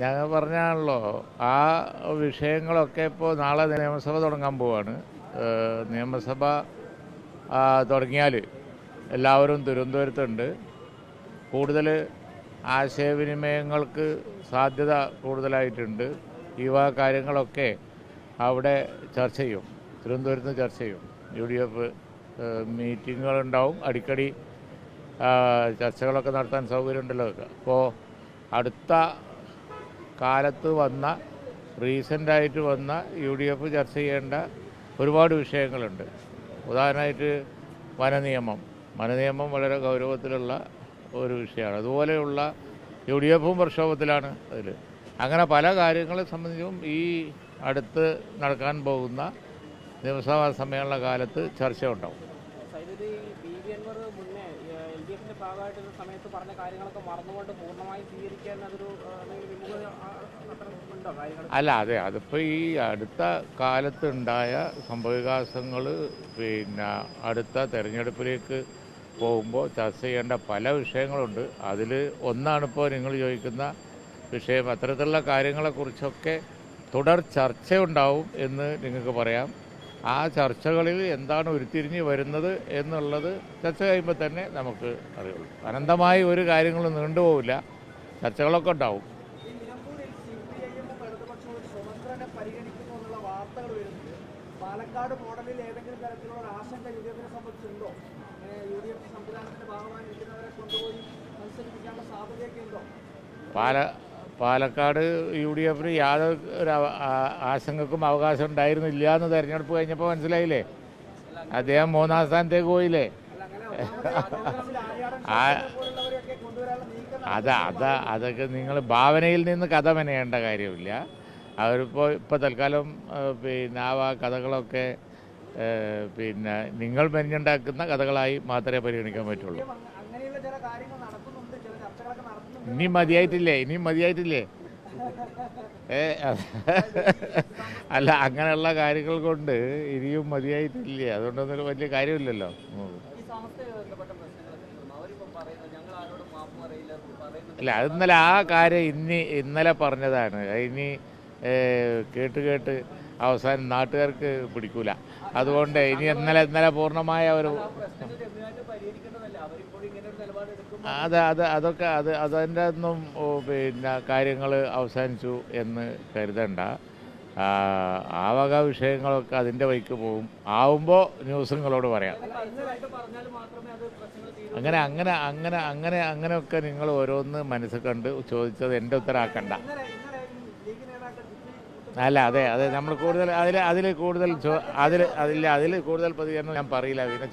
ഞങ്ങൾ പറഞ്ഞാണല്ലോ ആ വിഷയങ്ങളൊക്കെ ഇപ്പോൾ നാളെ നിയമസഭ തുടങ്ങാൻ പോവാണ്. നിയമസഭ തുടങ്ങിയാൽ എല്ലാവരും തിരുവനന്തപുരത്തുണ്ട്. കൂടുതൽ ആശയവിനിമയങ്ങൾക്ക് സാധ്യത കൂടുതലായിട്ടുണ്ട്. ഈ വക കാര്യങ്ങളൊക്കെ അവിടെ ചർച്ച ചെയ്യും, തിരുവനന്തപുരത്ത് ചർച്ച ചെയ്യും. UDF മീറ്റിങ്ങുകളുണ്ടാവും, അടിക്കടി ചർച്ചകളൊക്കെ നടത്താൻ സൗകര്യമുണ്ടല്ലോ. അപ്പോൾ അടുത്ത കാലത്ത് വന്ന റീസെൻ്റായിട്ട് വന്ന UDF ചർച്ച ചെയ്യേണ്ട ഒരുപാട് വിഷയങ്ങളുണ്ട്. ഉദാഹരണമായിട്ട് വനനിയമം വളരെ ഗൗരവത്തിലുള്ള ഒരു വിഷയമാണ്. അതുപോലെയുള്ള UDFും പ്രക്ഷോഭത്തിലാണ് അതിൽ. അങ്ങനെ പല കാര്യങ്ങളെ സംബന്ധിച്ചും ഈ അടുത്ത് നടക്കാൻ പോകുന്ന നിയമസഭാ സമ്മേളന കാലത്ത് ചർച്ച ഉണ്ടാവും. അല്ല, അതെ, അതിപ്പോൾ ഈ അടുത്ത കാലത്തുണ്ടായ സംഭവവികാസങ്ങൾ അടുത്ത തെരഞ്ഞെടുപ്പിലേക്ക് പോകുമ്പോൾ ചർച്ച ചെയ്യേണ്ട പല വിഷയങ്ങളുണ്ട്. അതിൽ ഒന്നാണിപ്പോൾ നിങ്ങൾ ചോദിക്കുന്ന വിഷയം. അത്തരത്തിലുള്ള കാര്യങ്ങളെക്കുറിച്ചൊക്കെ തുടർ ചർച്ചയുണ്ടാവും എന്ന് നിങ്ങൾക്ക് പറയാം. ആ ചർച്ചകളിൽ എന്താണ് ഉരുത്തിരിഞ്ഞ് വരുന്നത് എന്നുള്ളത് ചർച്ച കഴിയുമ്പോൾ തന്നെ നമുക്ക് അറിയുള്ളൂ. അനന്തമായി ഒരു കാര്യങ്ങളും നീണ്ടുപോകില്ല, ചർച്ചകളൊക്കെ ഉണ്ടാവും. പാലക്കാട് മോഡലിൽ ഏതെങ്കിലും തരത്തിലുള്ള ആശങ്ക UDFനെ സംബന്ധിച്ചുണ്ടോ? UDF സംവിധാനത്തിന്റെ ഭാഗമായി നിൽക്കുന്നവരെ കൊണ്ടുപോയി മത്സരിപ്പിക്കാനുള്ള സാധ്യതയൊക്കെ ഉണ്ടോ? പാലക്കാട് UDFന് യാതൊരു ആശങ്കക്കും അവകാശം ഉണ്ടായിരുന്നില്ല എന്ന് തെരഞ്ഞെടുപ്പ് കഴിഞ്ഞപ്പോൾ മനസ്സിലായില്ലേ? അദ്ദേഹം 3-ാം സ്ഥാനത്തേക്ക് പോയില്ലേ? അതൊക്കെ നിങ്ങൾ ഭാവനയിൽ നിന്ന് കഥ മെനയേണ്ട കാര്യമില്ല. ഇപ്പോൾ തൽക്കാലം ആ കഥകളൊക്കെ നിങ്ങൾ മെനഞ്ഞുണ്ടാക്കുന്ന കഥകളായി മാത്രമേ പരിഗണിക്കാൻ പറ്റുള്ളൂ. ഇനിയും മതിയായിട്ടില്ലേ? അല്ല, അങ്ങനെയുള്ള കാര്യങ്ങൾ കൊണ്ട് ഇനിയും മതിയായിട്ടില്ലേ? അതുകൊണ്ടൊന്നും വലിയ കാര്യമില്ലല്ലോ. അല്ല, അത് ആ കാര്യം ഇന്നലെ പറഞ്ഞതാണ്. ഇനി കേട്ട് അവസാനം നാട്ടുകാർക്ക് പിടിക്കൂല. അതുകൊണ്ട് ഇനി ഇന്നലെ പൂർണ്ണമായ ഒരു അതൊക്കെ അതിൻ്റെ ഒന്നും കാര്യങ്ങൾ അവസാനിച്ചു എന്ന് കരുതണ്ട. ആ വക വിഷയങ്ങളൊക്കെ അതിൻ്റെ വഴിക്ക് പോകും. ആവുമ്പോൾ ന്യൂസുകളോട് പറയാം. അങ്ങനെയൊക്കെ നിങ്ങൾ ഓരോന്ന് മനസ്സിൽ കണ്ട് ചോദിച്ചത് എൻ്റെ ഉത്തരമാക്കണ്ട. അല്ല, അതെ, നമ്മൾ കൂടുതൽ അതിൽ കൂടുതൽ പ്രതികരണം ഞാൻ പറയില്ല. പിന്നെ